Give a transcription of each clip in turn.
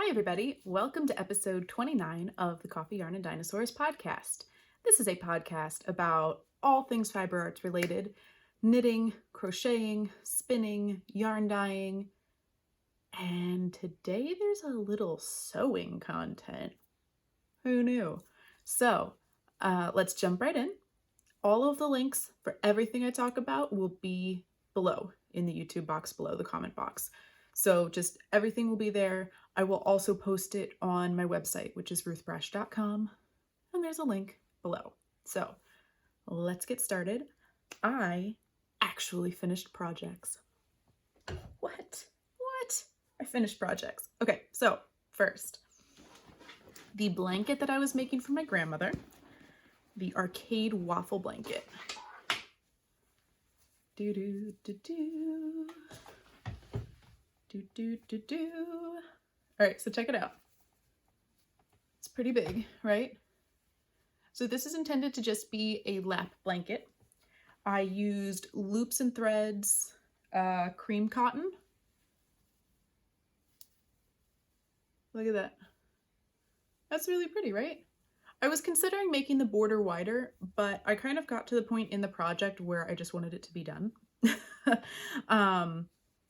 Hi, everybody. Welcome to episode 29 of the Coffee, Yarn, and Dinosaurs podcast. This is a podcast about all things fiber arts related: knitting, crocheting, spinning, yarn dyeing, and today there's a little sewing content. Who knew? So let's jump right in. All of the links for everything I talk about will be below in the YouTube box below, the comment box. So just everything will be there. I will also post it on my website, which is ruthbrash.com, and there's a link below. So let's get started. I actually finished projects. What? I finished projects. Okay, so first, the blanket that I was making for my grandmother, the arcade waffle blanket. Do do do do. Do do do do. All right, so check it out. It's pretty big, right? So this is intended to just be a lap blanket. I used loops and threads, cream cotton. Look at that. That's really pretty, right? I was considering making the border wider, but I kind of got to the point in the project where I just wanted it to be done.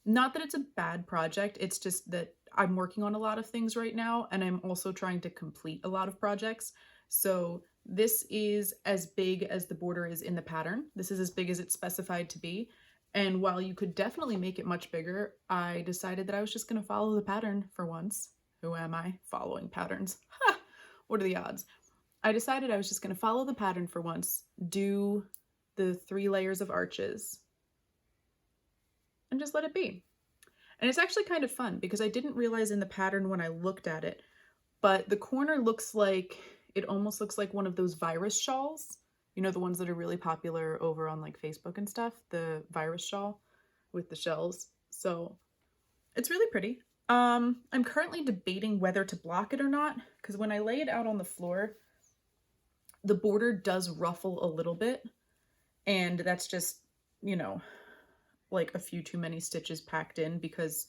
Not that it's a bad project, it's just that I'm working on a lot of things right now, and I'm also trying to complete a lot of projects. So this is as big as the border is in the pattern. This is as big as it's specified to be. And while you could definitely make it much bigger, I decided that I was just going to follow the pattern for once. Who am I? Following patterns. Ha! What are the odds? I decided I was just going to follow the pattern for once, do the 3 layers of arches, and just let it be. And it's actually kind of fun because I didn't realize in the pattern when I looked at it, but the corner looks like, it almost looks like one of those virus shawls. You know, the ones that are really popular over on like Facebook and stuff, the virus shawl with the shells. So it's really pretty. I'm currently debating whether to block it or not, because when I lay it out on the floor, the border does ruffle a little bit, and that's just, you know, like a few too many stitches packed in because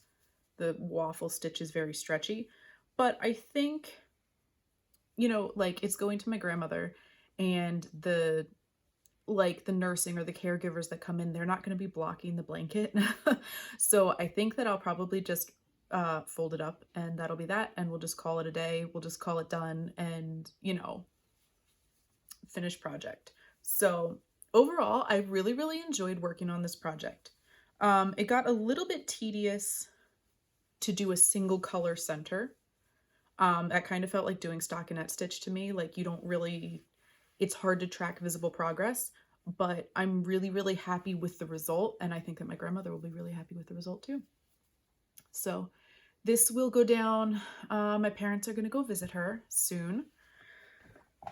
the waffle stitch is very stretchy. But I think, you know, like it's going to my grandmother, and the nursing or the caregivers that come in, they're not going to be blocking the blanket. So I think that I'll probably just fold it up, and that'll be that, and we'll just call it a day. We'll just call it done, and, you know, finished project. So overall, I really enjoyed working on this project. It got a little bit tedious to do a single color center. That kind of felt like doing stockinette stitch to me. Like you don't really, it's hard to track visible progress, but I'm really happy with the result. And I think that my grandmother will be really happy with the result too. So this will go down. My parents are going to go visit her soon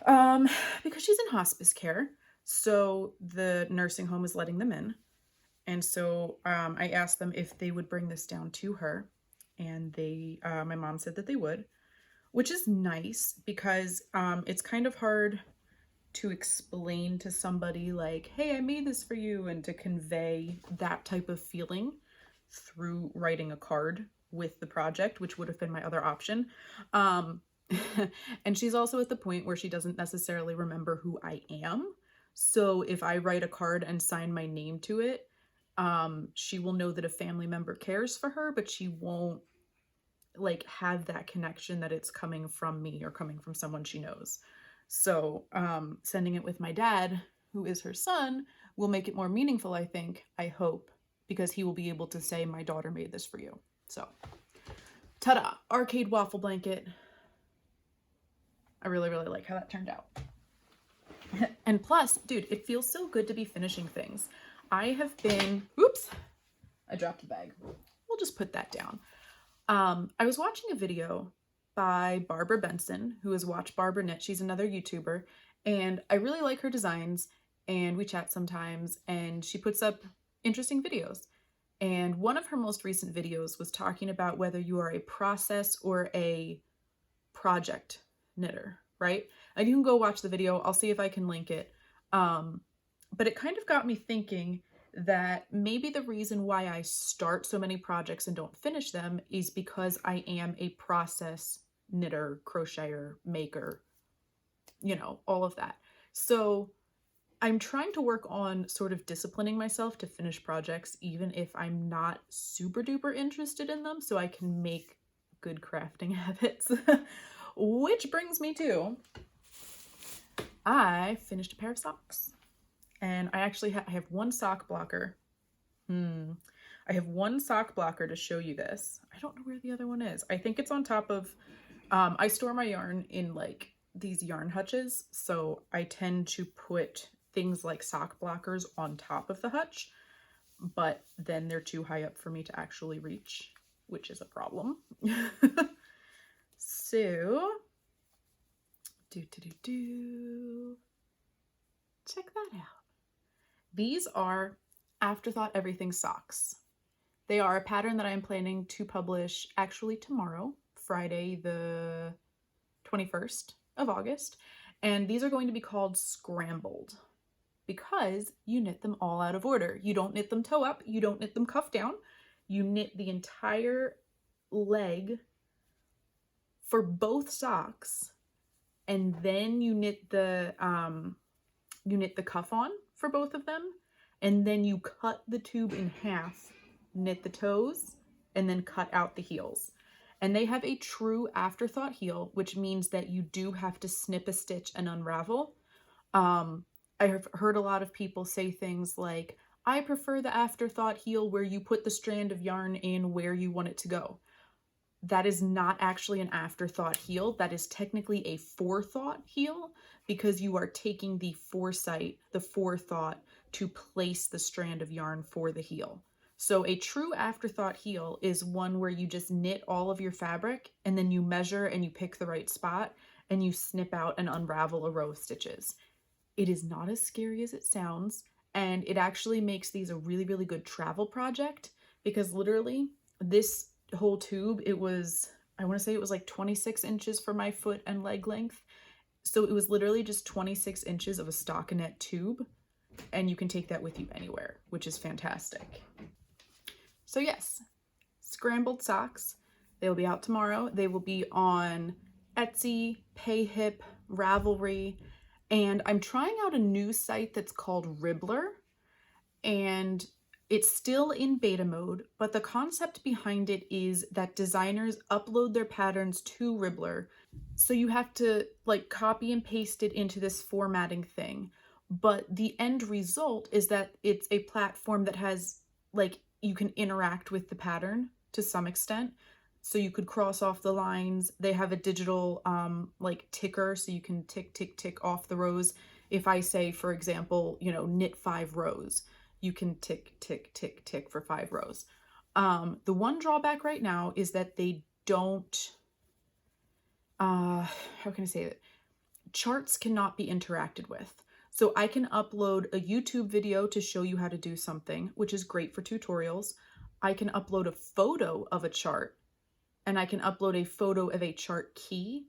because she's in hospice care. So the nursing home is letting them in. And so I asked them if they would bring this down to her, and they, my mom said that they would, which is nice because it's kind of hard to explain to somebody like, hey, I made this for you, and to convey that type of feeling through writing a card with the project, which would have been my other option. And she's also at the point where she doesn't necessarily remember who I am. So if I write a card and sign my name to it, she will know that a family member cares for her, but she won't like have that connection that it's coming from me or coming from someone she knows. So sending it with my dad, who is her son, will make it more meaningful, I think, I hope, because he will be able to say, my daughter made this for you. So ta-da, arcade waffle blanket. I really like how that turned out. And plus, dude, it feels so good to be finishing things. I have been, oops, I dropped the bag. We'll just put that down. I was watching a video by Barbara Benson, who is Watch Barbara Knit. She's another YouTuber, and I really like her designs, and we chat sometimes, and she puts up interesting videos. And one of her most recent videos was talking about whether you are a process or a project knitter, right? And you can go watch the video. I'll see if I can link it. But it kind of got me thinking, that maybe the reason why I start so many projects and don't finish them is because I am a process knitter, crocheter, maker, you know, all of that. So I'm trying to work on sort of disciplining myself to finish projects, even if I'm not super duper interested in them, so I can make good crafting habits. Which brings me to, I finished a pair of socks. And I actually I have one sock blocker. I have one sock blocker to show you this. I don't know where the other one is. I think it's on top of, I store my yarn in like these yarn hutches. So I tend to put things like sock blockers on top of the hutch, but then they're too high up for me to actually reach, which is a problem. So, check that out. These are Afterthought Everything socks. They are a pattern that I am planning to publish actually tomorrow, Friday the 21st of August. And these are going to be called Scrambled because you knit them all out of order. You don't knit them toe up, you don't knit them cuff down. You knit the entire leg for both socks, and then you knit the cuff on for both of them, and then you cut the tube in half, knit the toes, and then cut out the heels. And they have a true afterthought heel, which means that you do have to snip a stitch and unravel. I have heard a lot of people say things like, I prefer the afterthought heel where you put the strand of yarn in where you want it to go. That is not actually an afterthought heel. That is technically a forethought heel because you are taking the foresight, the forethought to place the strand of yarn for the heel. So a true afterthought heel is one where you just knit all of your fabric and then you measure and you pick the right spot and you snip out and unravel a row of stitches. It is not as scary as it sounds, and it actually makes these a really, really good travel project because literally this whole tube, it was, I want to say it was like 26 inches for my foot and leg length. So it was literally just 26 inches of a stockinette tube, and you can take that with you anywhere, which is fantastic. So yes, Scrambled Socks. They will be out tomorrow. They will be on Etsy, Payhip, Ravelry, and I'm trying out a new site that's called Ribbler, and it's still in beta mode, but the concept behind it is that designers upload their patterns to Ribbler. So you have to like copy and paste it into this formatting thing. But the end result is that it's a platform that has like, you can interact with the pattern to some extent. So you could cross off the lines. They have a digital like ticker, so you can tick, tick, tick off the rows. If I say, for example, you know, knit 5 rows, you can tick, tick, tick, tick for 5 rows. The one drawback right now is that they don't, how can I say it? Charts cannot be interacted with. So I can upload a YouTube video to show you how to do something, which is great for tutorials. I can upload a photo of a chart, and I can upload a photo of a chart key,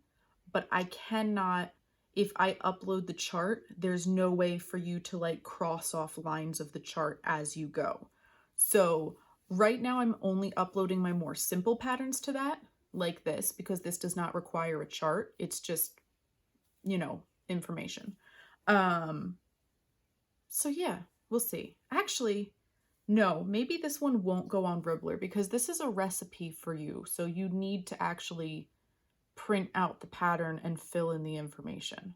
but I cannot, if I upload the chart, there's no way for you to like cross off lines of the chart as you go. So right now I'm only uploading my more simple patterns to that, like this, because this does not require a chart. It's just, you know, information. So yeah, we'll see. Actually, no, maybe this one won't go on Ribbler because this is a recipe for you. So you need to actually print out the pattern and fill in the information.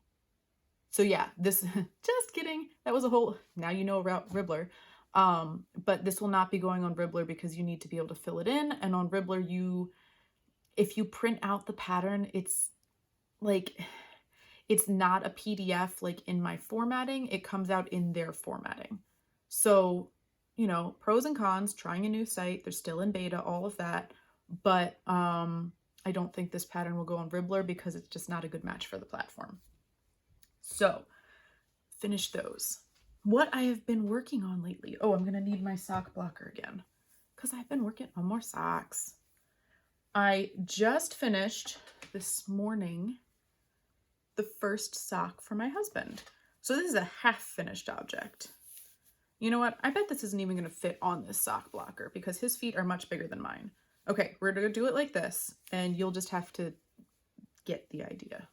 So yeah, this, just kidding. That was a whole, now you know about Ribbler. But this will not be going on Ribbler because you need to be able to fill it in. And on Ribbler, if you print out the pattern, it's like, it's not a PDF like in my formatting. It comes out in their formatting. So, you know, pros and cons, trying a new site. They're still in beta, all of that. But I don't think this pattern will go on Ribbler because it's just not a good match for the platform. So, finish those. What I have been working on lately. Oh, I'm going to need my sock blocker again because I've been working on more socks. I just finished this morning the first sock for my husband. So this is a half finished object. You know what? I bet this isn't even going to fit on this sock blocker because his feet are much bigger than mine. Okay, we're going to do it like this, and you'll just have to get the idea.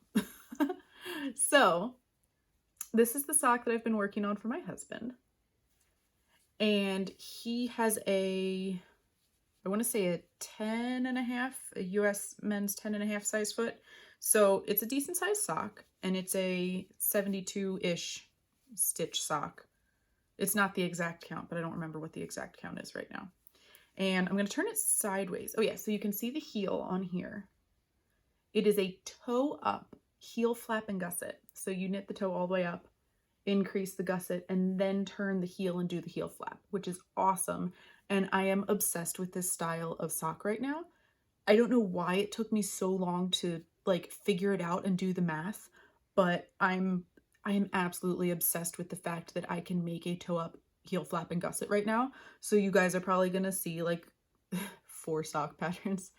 So, this is the sock that I've been working on for my husband. And he has I want to say a 10 and a half, a US men's 10 and a half size foot. So it's a decent sized sock, and it's a 72-ish stitch sock. It's not the exact count, but I don't remember what the exact count is right now. And I'm going to turn it sideways. Oh yeah, so you can see the heel on here. It is a toe up heel flap and gusset. So you knit the toe all the way up, increase the gusset, and then turn the heel and do the heel flap, which is awesome. And I am obsessed with this style of sock right now. I don't know why it took me so long to like figure it out and do the math, but I am absolutely obsessed with the fact that I can make a toe up heel flap and gusset right now. So you guys are probably gonna see like 4 sock patterns.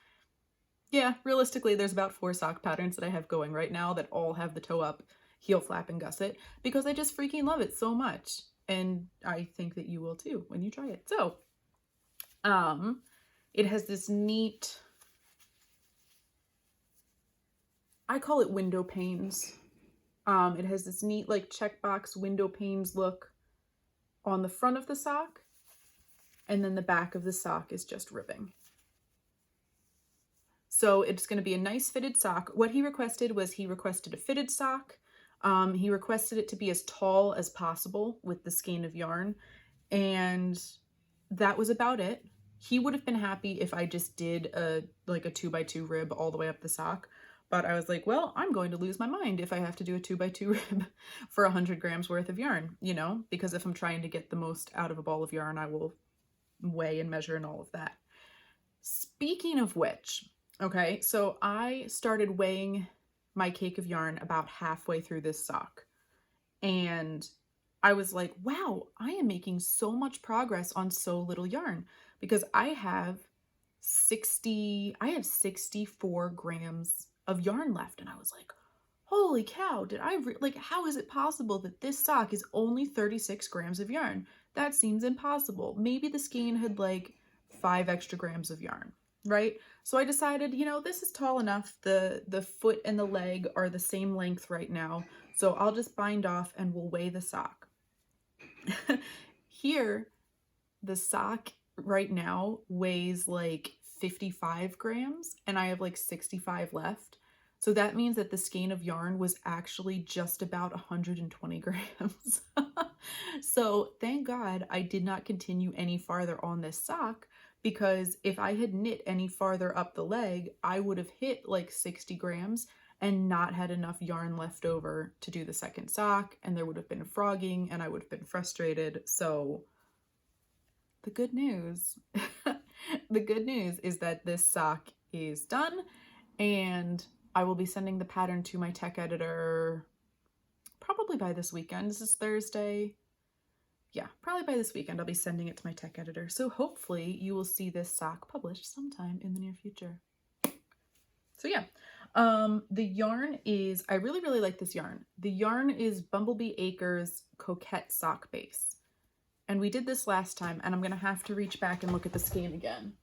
Yeah, realistically, there's about 4 sock patterns that I have going right now that all have the toe up heel flap and gusset because I just freaking love it so much. And I think that you will too when you try it. So, it has this neat, I call it window panes. It has this neat like checkbox window panes look on the front of the sock, and then the back of the sock is just ribbing. So it's going to be a nice fitted sock. What he requested was he requested a fitted sock. He requested it to be as tall as possible with the skein of yarn, and that was about it. He would have been happy if I just did a 2x2 rib all the way up the sock, but I was like, well, I'm going to lose my mind if I have to do a 2x2 rib for 100 grams worth of yarn, you know, because if I'm trying to get the most out of a ball of yarn, I will weigh and measure and all of that. Speaking of which, okay, so I started weighing my cake of yarn about halfway through this sock, and I was like, wow, I am making so much progress on so little yarn because I have 64 grams of yarn left. And I was like, holy cow, how is it possible that this sock is only 36 grams of yarn? That seems impossible. Maybe the skein had like 5 extra grams of yarn, right? So I decided, you know, this is tall enough. The foot and the leg are the same length right now. So I'll just bind off and we'll weigh the sock. Here, the sock right now weighs like 55 grams and I have like 65 left. So that means that the skein of yarn was actually just about 120 grams. So thank God I did not continue any farther on this sock, because if I had knit any farther up the leg, I would have hit like 60 grams and not had enough yarn left over to do the second sock, and there would have been frogging and I would have been frustrated. So the good news, the good news is that this sock is done, and I will be sending the pattern to my tech editor probably by this weekend. This is Thursday. Yeah, probably by this weekend I'll be sending it to my tech editor. So hopefully you will see this sock published sometime in the near future. So yeah, the yarn is, I really, really like this yarn. The yarn is Bumblebee Acres Coquette Sock Base. And we did this last time, and I'm going to have to reach back and look at the skein again.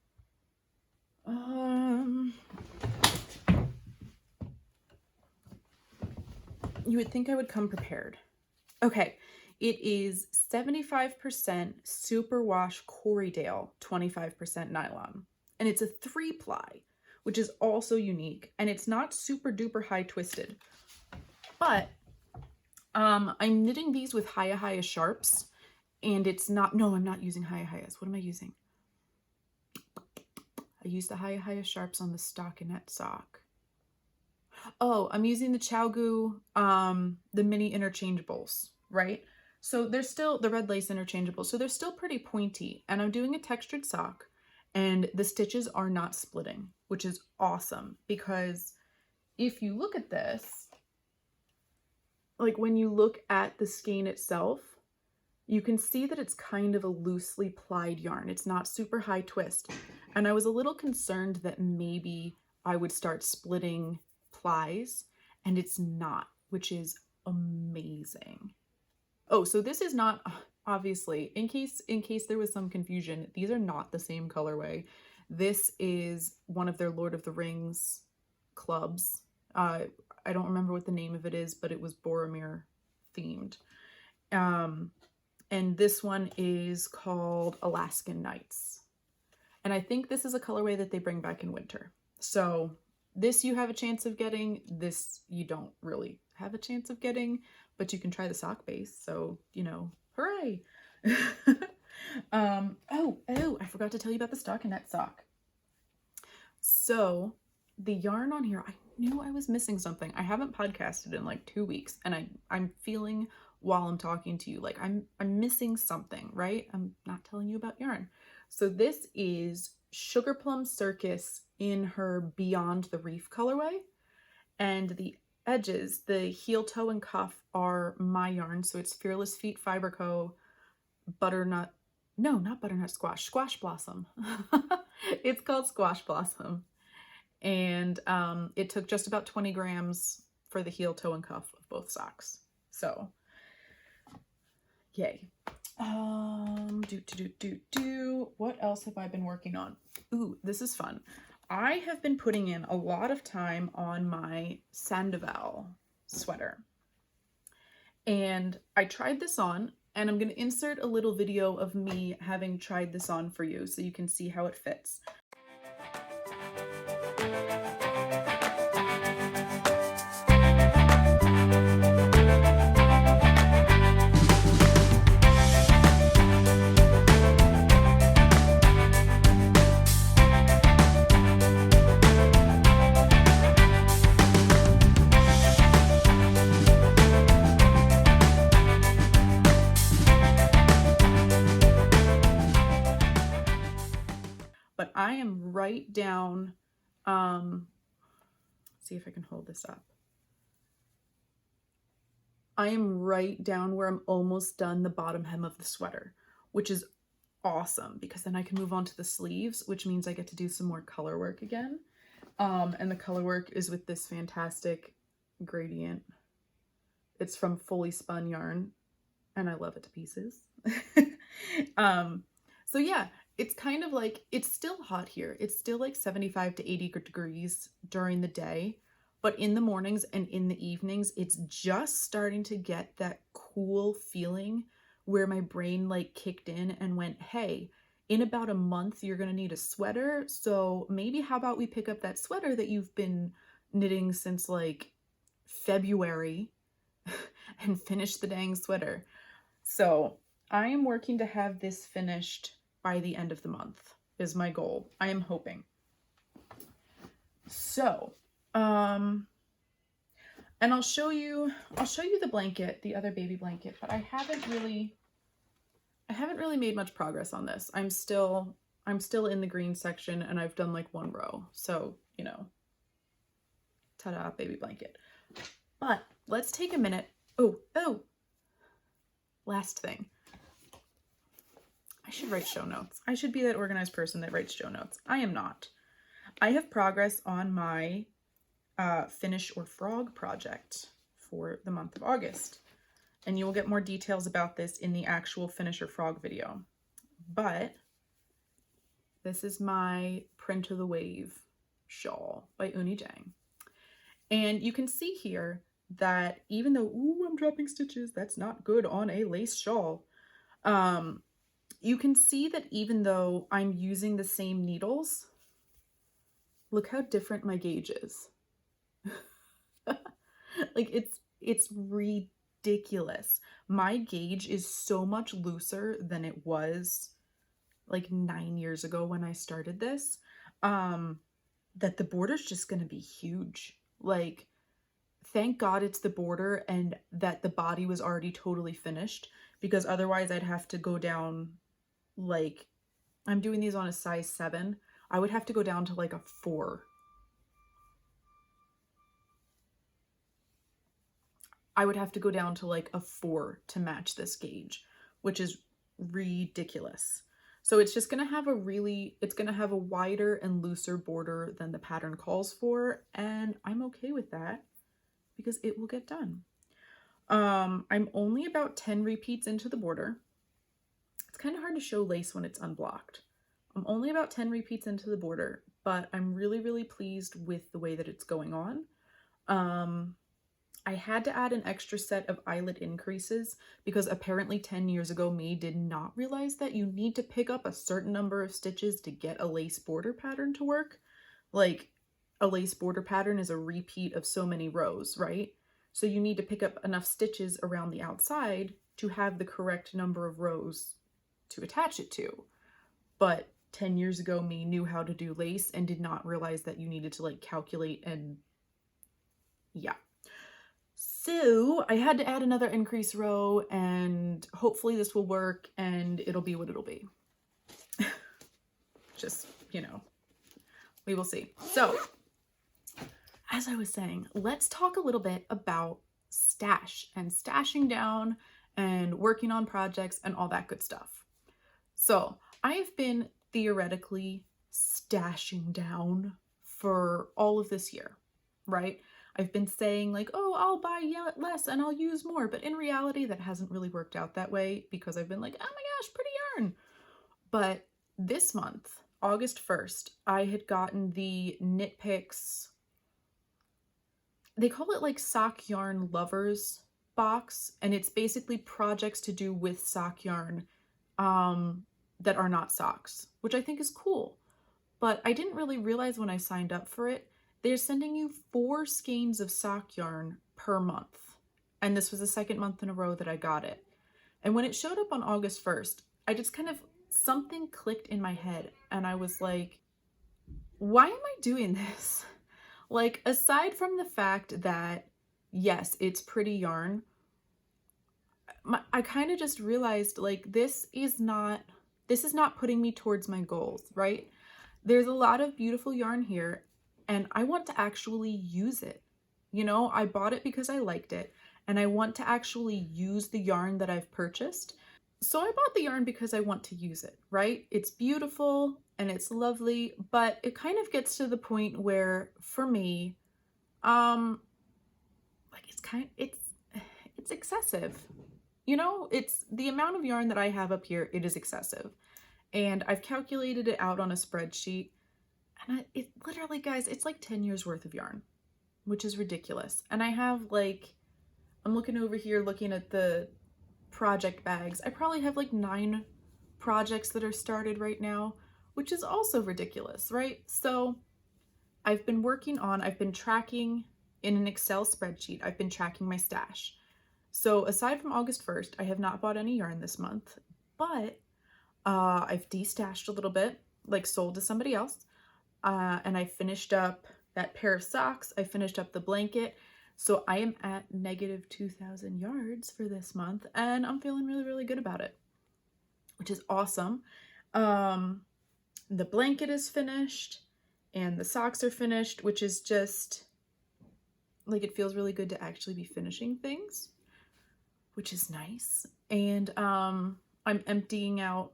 You would think I would come prepared. Okay, it is 75% superwash Corriedale, 25% nylon. And it's a 3-ply, which is also unique. And it's not super duper high twisted. But I'm knitting these with Hiya Sharps. And it's not, no, I'm not using Hiya. What am I using? I used the Hiya Sharps on the stockinette sock. Oh, I'm using the ChowGoo, the mini interchangeables, right? So they're still the red lace interchangeable. So they're still pretty pointy, and I'm doing a textured sock, and the stitches are not splitting, which is awesome, because if you look at this, like when you look at the skein itself, you can see that it's kind of a loosely plied yarn. It's not super high twist. And I was a little concerned that maybe I would start splitting plies, and it's not, which is amazing. Oh, so this is not obviously, in case there was some confusion, these are not the same colorway. This is one of their Lord of the Rings clubs. I don't remember what the name of it is, but it was Boromir themed. And this one is called Alaskan Nights. And I think this is a colorway that they bring back in winter. So this you have a chance of getting, this you don't really have a chance of getting, but you can try the sock base. So, you know, hooray. Oh, I forgot to tell you about the stockinette sock. So the yarn on here, I knew I was missing something. I haven't podcasted in like 2 weeks, and I'm feeling while I'm talking to you like I'm missing something, right? I'm not telling you about yarn. So this is Sugar Plum Circus in her Beyond the Reef colorway, and the edges, the heel, toe, and cuff are my yarn. So it's Fearless Feet Fiber Co. Butternut, no, not butternut squash, Squash Blossom. It's called Squash Blossom. And it took just about 20 grams for the heel, toe, and cuff of both socks. So, yay. What else have I been working on? Ooh, this is fun. I have been putting in a lot of time on my Sandaval sweater. And I tried this on, and I'm going to insert a little video of me having tried this on for you so you can see how it fits. But I am right down, see if I can hold this up. I am right down where I'm almost done the bottom hem of the sweater, which is awesome because then I can move on to the sleeves, which means I get to do some more color work again. And the color work is with this fantastic gradient. It's from Fully Spun Yarn, and I love it to pieces. So yeah, it's kind of like, it's still hot here. It's still like 75 to 80 degrees during the day, but in the mornings and in the evenings, it's just starting to get that cool feeling where my brain like kicked in and went, hey, in about a month, you're going to need a sweater. So maybe how about we pick up that sweater that you've been knitting since like February and finish the dang sweater. So I am working to have this finished by the end of the month is my goal. I am hoping. So, and I'll show you the blanket, the other baby blanket, but I haven't really made much progress on this. I'm still in the green section and I've done like one row. So, you know, ta-da, baby blanket. But let's take a minute. Oh, last thing. I should write show notes. I should be that organized person that writes show notes. I am not. I have progress on my Finish or Frog project for the month of August. And you will get more details about this in the actual Finish or Frog video. But this is my Print of the Wave shawl by Uni Jang. And you can see here that even though, ooh, I'm dropping stitches, that's not good on a lace shawl. You can see that even though I'm using the same needles, look how different my gauge is. Like it's ridiculous. My gauge is so much looser than it was like 9 years ago when I started this, that the border's just gonna be huge. Like, thank God it's the border and that the body was already totally finished, because otherwise I'd have to go down, like, I'm doing these on a size 7. I would have to go down to like a 4. I would have to go down to like a 4 to match this gauge, which is ridiculous. So it's just going to have it's going to have a wider and looser border than the pattern calls for. And I'm okay with that because it will get done. I'm only about 10 repeats into the border. kind of hard to show lace when it's unblocked. I'm only about 10 repeats into the border, but I'm really, really pleased with the way that it's going on. I had to add an extra set of eyelet increases because apparently 10 years ago me did not realize that you need to pick up a certain number of stitches to get a lace border pattern to work. Like, a lace border pattern is a repeat of so many rows, right? So you need to pick up enough stitches around the outside to have the correct number of rows to attach it to. But 10 years ago me knew how to do lace and did not realize that you needed to like calculate, and yeah. So I had to add another increase row, and hopefully this will work and it'll be what it'll be. Just, you know, we will see. So as I was saying, let's talk a little bit about stash and stashing down and working on projects and all that good stuff. So I've been theoretically stashing down for all of this year, right? I've been saying like, oh, I'll buy less and I'll use more. But in reality, that hasn't really worked out that way because I've been like, oh my gosh, pretty yarn. But this month, August 1st, I had gotten the Knit Picks, they call it like sock yarn lovers box. And it's basically projects to do with sock yarn that are not socks, which I think is cool. But I didn't really realize when I signed up for it, they're sending you 4 skeins of sock yarn per month. And this was the second month in a row that I got it. And when it showed up on August 1st, I just kind of, something clicked in my head and I was like, why am I doing this? Like, aside from the fact that, yes, it's pretty yarn, I kind of just realized like, this is not putting me towards my goals, right? There's a lot of beautiful yarn here and I want to actually use it. You know, I bought it because I liked it and I want to actually use the yarn that I've purchased. So I bought the yarn because I want to use it, right? It's beautiful and it's lovely, but it kind of gets to the point where for me, like it's excessive. You know, it's the amount of yarn that I have up here, it is excessive. And I've calculated it out on a spreadsheet. And it literally, guys, it's like 10 years worth of yarn, which is ridiculous. And I have like, I'm looking over here looking at the project bags. I probably have like 9 projects that are started right now, which is also ridiculous, right? So I've been tracking in an Excel spreadsheet. I've been tracking my stash. So aside from August 1st, I have not bought any yarn this month, but I've destashed a little bit, like sold to somebody else. And I finished up that pair of socks. I finished up the blanket. So I am at negative 2,000 yards for this month and I'm feeling really, really good about it, which is awesome. The blanket is finished and the socks are finished, which is just like, it feels really good to actually be finishing things, which is nice. And I'm emptying out,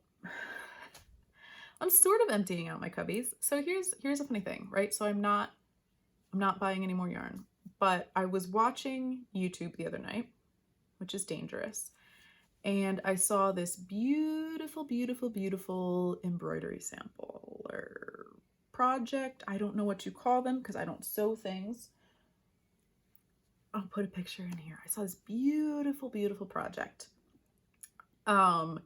I'm sort of emptying out my cubbies. So here's a funny thing, right? So I'm not buying any more yarn, but I was watching YouTube the other night, which is dangerous. And I saw this beautiful, beautiful, beautiful embroidery sample or project. I don't know what you call them because I don't sew things. I'll put a picture in here. I saw this beautiful, beautiful project. And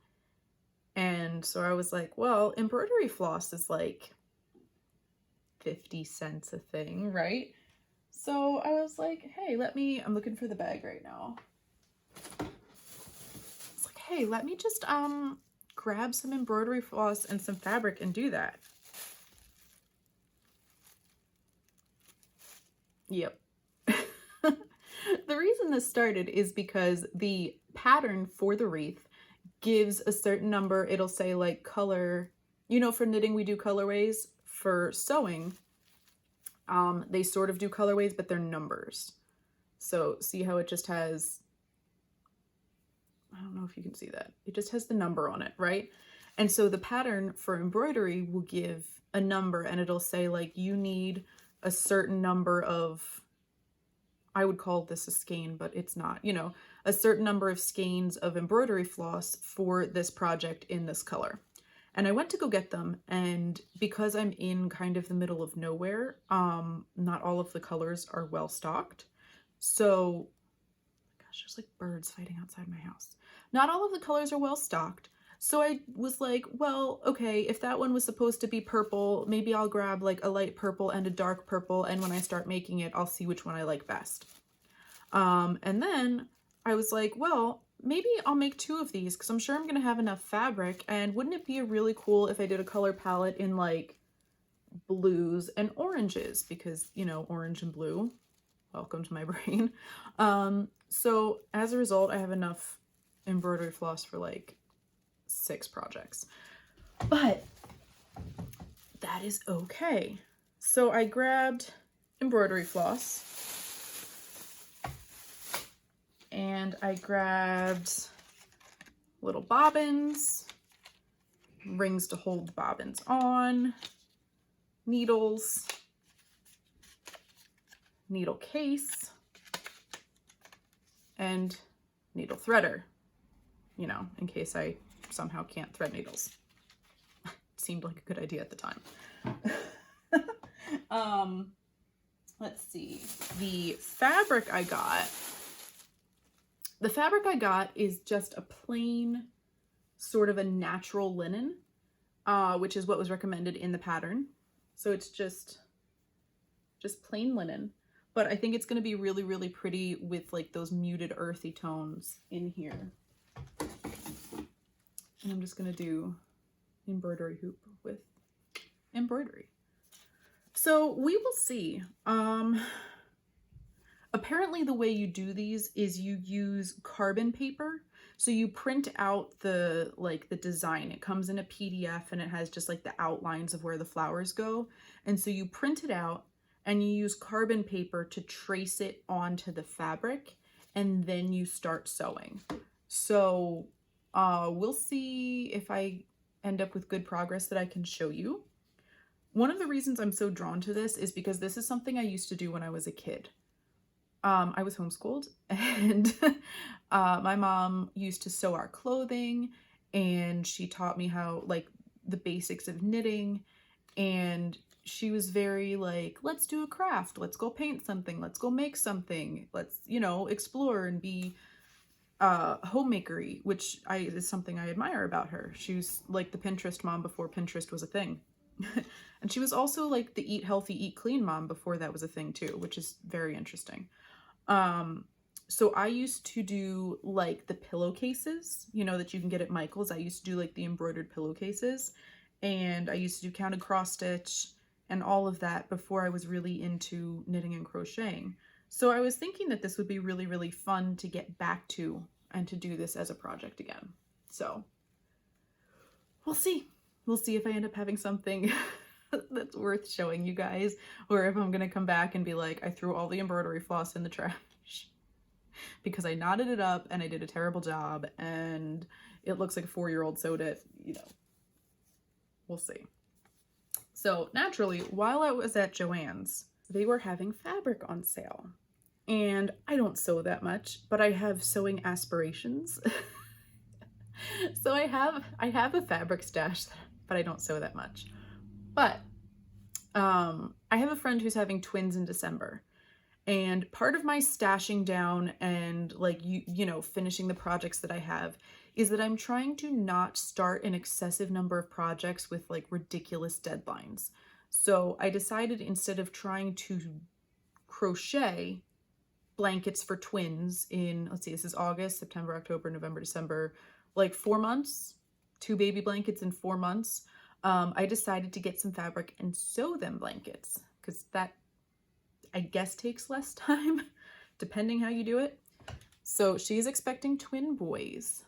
so I was like, well, embroidery floss is like 50 cents a thing, right? So I was like, hey, I'm looking for the bag right now. It's like, hey, let me just grab some embroidery floss and some fabric and do that. Yep. The reason this started is because the pattern for the wreath gives a certain number. It'll say like color, you know, for knitting we do colorways. For sewing, they sort of do colorways, but they're numbers. So see how it just has, I don't know if you can see that. It just has the number on it, right? And so the pattern for embroidery will give a number and it'll say like, you need a certain number of I would call this a skein, but it's not, you know, a certain number of skeins of embroidery floss for this project in this color. And I went to go get them, and because I'm in kind of the middle of nowhere, not all of the colors are well stocked. So, gosh, there's like birds fighting outside my house. Not all of the colors are well stocked. So I was like, well, okay, if that one was supposed to be purple, maybe I'll grab like a light purple and a dark purple, and when I start making it, I'll see which one I like best. And then I was like, well, maybe I'll make 2 of these because I'm sure I'm gonna have enough fabric, and wouldn't it be really cool if I did a color palette in like blues and oranges, because, you know, orange and blue, welcome to my brain. So as a result, I have enough embroidery floss for like 6 projects, but that is okay. So I grabbed embroidery floss, and I grabbed little bobbins, rings to hold the bobbins on, needles, needle case, and needle threader, you know, in case I somehow can't thread needles. Seemed like a good idea at the time. Let's see. The fabric I got is just a plain, sort of a natural linen, which is what was recommended in the pattern. So it's just plain linen, but I think it's going to be really, really pretty with like those muted earthy tones in here. And I'm just going to do embroidery hoop with embroidery. So we will see. Apparently the way you do these is you use carbon paper. So you print out the design. It comes in a PDF and it has just like the outlines of where the flowers go. And so you print it out and you use carbon paper to trace it onto the fabric, and then you start sewing. So we'll see if I end up with good progress that I can show you. One of the reasons I'm so drawn to this is because this is something I used to do when I was a kid. I was homeschooled, and my mom used to sew our clothing, and she taught me how, like, the basics of knitting, and she was very like, let's do a craft, let's go paint something, let's go make something, let's, you know, explore and be homemakery, which is something I admire about her. She was like the Pinterest mom before Pinterest was a thing. And she was also like the eat healthy, eat clean mom before that was a thing too, which is very interesting. So I used to do like the pillowcases, you know, that you can get at Michael's. I used to do like the embroidered pillowcases, and I used to do counted cross stitch and all of that before I was really into knitting and crocheting. So I was thinking that this would be really, really fun to get back to and to do this as a project again. So we'll see. We'll see if I end up having something that's worth showing you guys, or if I'm gonna come back and be like, I threw all the embroidery floss in the trash because I knotted it up and I did a terrible job and it looks like a 4-year-old sewed it, you know. We'll see. So naturally, while I was at Joann's, they were having fabric on sale. And I don't sew that much, but I have sewing aspirations. So I have a fabric stash, but I don't sew that much. But I have a friend who's having twins in December, and part of my stashing down and like you know, finishing the projects that I have is that I'm trying to not start an excessive number of projects with like ridiculous deadlines. So I decided, instead of trying to crochet blankets for twins in, let's see, this is August, September, October, November, December, like 4 months, 2 baby blankets in 4 months. I decided to get some fabric and sew them blankets, because that, I guess, takes less time, depending how you do it. So she's expecting twin boys.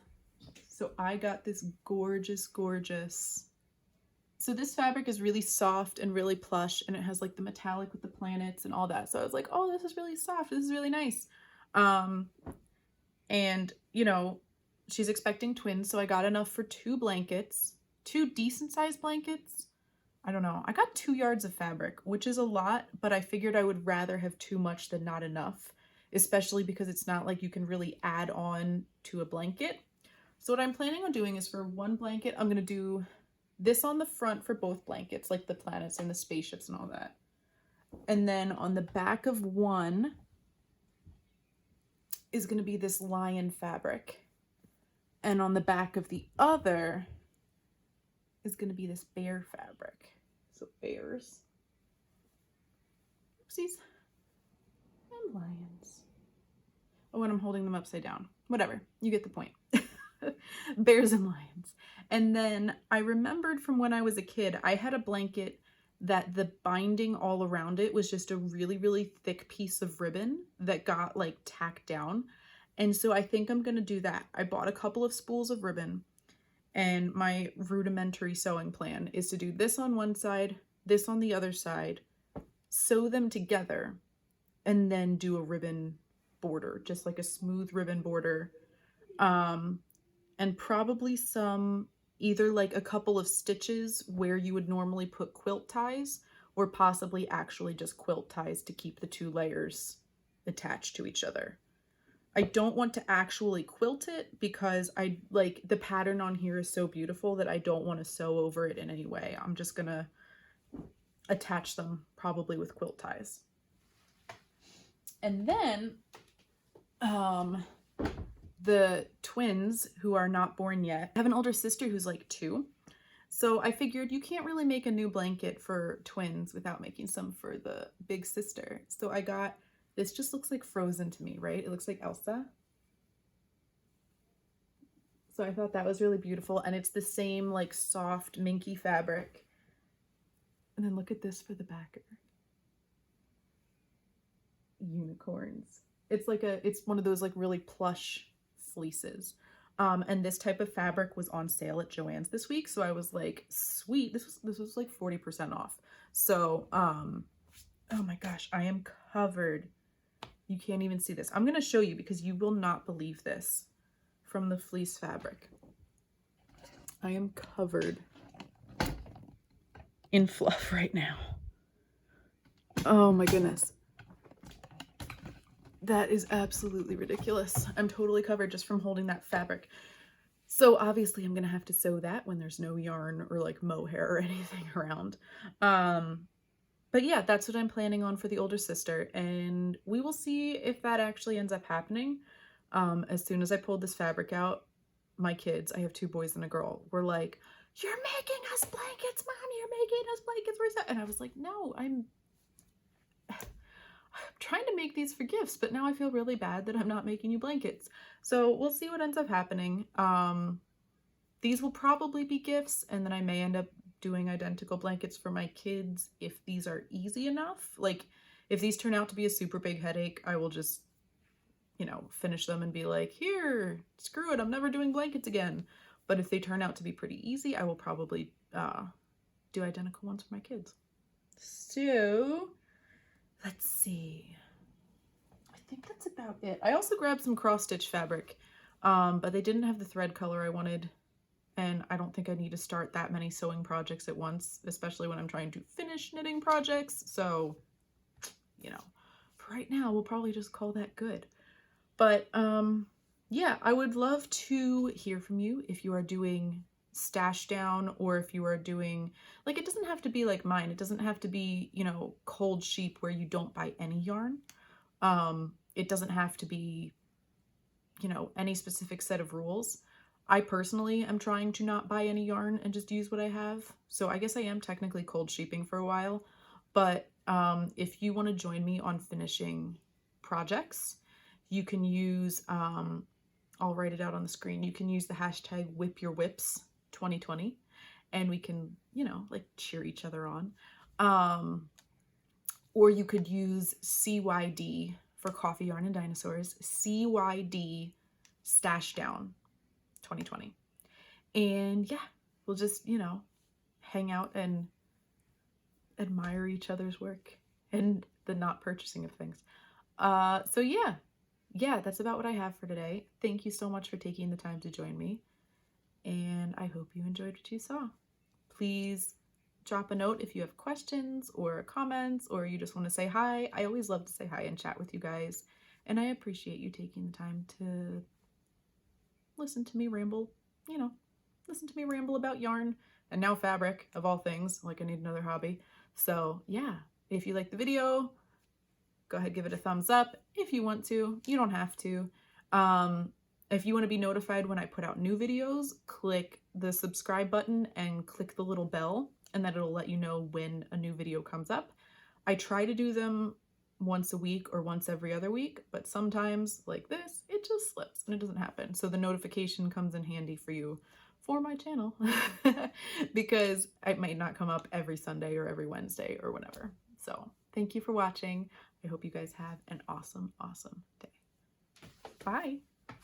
So I got this gorgeous, gorgeous. So this fabric is really soft and really plush, and it has like the metallic with the planets and all that. So I was like, oh, this is really soft. This is really nice. And you know, she's expecting twins. So I got enough for 2 blankets, 2 decent sized blankets. I don't know. I got 2 yards of fabric, which is a lot, but I figured I would rather have too much than not enough. especially because it's not like you can really add on to a blanket. So what I'm planning on doing is for one blanket, I'm going to do this on the front for both blankets, like the planets and the spaceships and all that. And then on the back of one is going to be this lion fabric. And on the back of the other is going to be this bear fabric. So bears. Oopsies. And lions. Oh, and I'm holding them upside down. Whatever. You get the point. Bears and lions. And then I remembered from when I was a kid, I had a blanket that the binding all around it was just a really, really thick piece of ribbon that got like tacked down. And so I think I'm going to do that. I bought a couple of spools of ribbon, and my rudimentary sewing plan is to do this on one side, this on the other side, sew them together, and then do a ribbon border, just like a smooth ribbon border. And probably some, either like a couple of stitches where you would normally put quilt ties, or possibly actually just quilt ties to keep the two layers attached to each other. I don't want to actually quilt it because I like the pattern on here is so beautiful that I don't want to sew over it in any way. I'm just gonna attach them probably with quilt ties. And then the twins who are not born yet, I have an older sister who's like 2. So I figured you can't really make a new blanket for twins without making some for the big sister. So I got, this just looks like Frozen to me, right? It looks like Elsa. So I thought that was really beautiful. And it's the same like soft minky fabric. And then look at this for the backer. Unicorns. It's like it's one of those like really plush fleeces. And this type of fabric was on sale at Joann's this week. So I was like, sweet, this was like 40% off. So, oh my gosh, I am covered. You can't even see this. I'm going to show you because you will not believe this from the fleece fabric. I am covered in fluff right now. Oh my goodness. That is absolutely ridiculous. I'm totally covered just from holding that fabric. So obviously I'm going to have to sew that when there's no yarn or like mohair or anything around. But yeah, that's what I'm planning on for the older sister. And we will see if that actually ends up happening. As soon as I pulled this fabric out, my kids, I have 2 boys and a girl, were like, "You're making us blankets, Mom, you're making us blankets." And I was like, no, I'm trying to make these for gifts, but now I feel really bad that I'm not making you blankets. So we'll see what ends up happening. These will probably be gifts, and then I may end up doing identical blankets for my kids if these are easy enough. Like if these turn out to be a super big headache, I will just, you know, finish them and be like, here, screw it, I'm never doing blankets again. But if they turn out to be pretty easy, I will probably do identical ones for my kids. So let's see. I think that's about it. I also grabbed some cross stitch fabric, but they didn't have the thread color I wanted. And I don't think I need to start that many sewing projects at once, especially when I'm trying to finish knitting projects. So, you know, for right now, we'll probably just call that good. But yeah, I would love to hear from you if you are doing stash down, or if you are doing, like, it doesn't have to be like mine. It doesn't have to be, you know, cold sheep where you don't buy any yarn. It doesn't have to be, you know, any specific set of rules. I personally am trying to not buy any yarn and just use what I have. So I guess I am technically cold sheeping for a while. But if you want to join me on finishing projects, you can use, I'll write it out on the screen. You can use the hashtag #WhipYourWhips2020, and we can, you know, like cheer each other on. Or you could use CYD for Coffee, Yarn, and Dinosaurs, CYD Stash Down 2020. And yeah, we'll just, you know, hang out and admire each other's work and the not purchasing of things. So yeah, that's about what I have for today. Thank you so much for taking the time to join me, and I hope you enjoyed what you saw. Please drop a note if you have questions or comments, or you just want to say hi. I always love to say hi and chat with you guys. And I appreciate you taking the time to listen to me ramble, you know, listen to me ramble about yarn and now fabric, of all things. Like, I need another hobby. So yeah, if you like the video, go ahead, give it a thumbs up. If you want to, you don't have to. If you want to be notified when I put out new videos, click the subscribe button and click the little bell, and that it'll let you know when a new video comes up. I try to do them once a week or once every other week, but sometimes, like this, it just slips and it doesn't happen. So the notification comes in handy for you for my channel because it might not come up every Sunday or every Wednesday or whenever. So thank you for watching. I hope you guys have an awesome, awesome day. Bye.